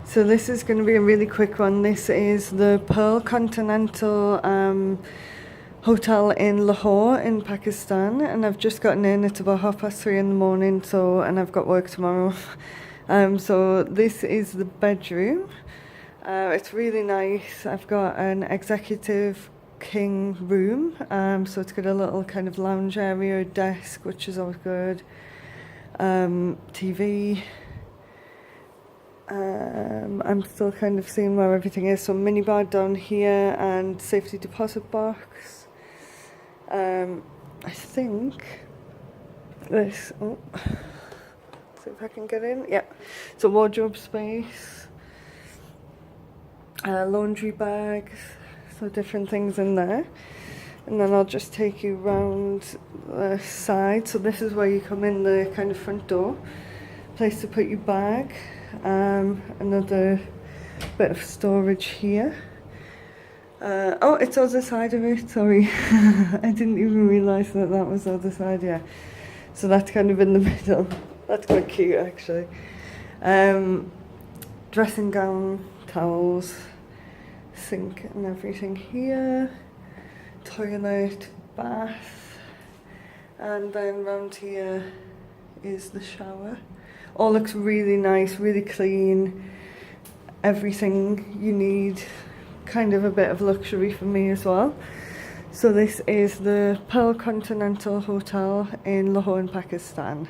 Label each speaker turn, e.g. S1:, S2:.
S1: So this is going to be a really quick one. This is the Pearl Continental Hotel in Lahore in Pakistan, and I've just gotten in. It's about 3:30 in the morning, and I've got work tomorrow. So this is the bedroom. It's really nice. I've got an executive king room, so it's got a little kind of lounge area, desk, which is always good, TV. I'm still kind of seeing where everything is. So minibar down here and safety deposit box. I think this, see if I can get in. Yeah, so wardrobe space, laundry bags, so different things in there. And then I'll just take you round the side. So this is where you come in, the kind of front door, place to put your bag. Another bit of storage here. Oh, it's the other side of it, sorry. I didn't even realise that was the other side, yeah. So that's kind of in the middle. That's quite cute, actually. Dressing gown, towels, sink and everything here. Toilet, bath. And then round here is the shower. All looks really nice, really clean. Everything you need. Kind of a bit of luxury for me as well. So this is the Pearl Continental Hotel in Lahore in Pakistan.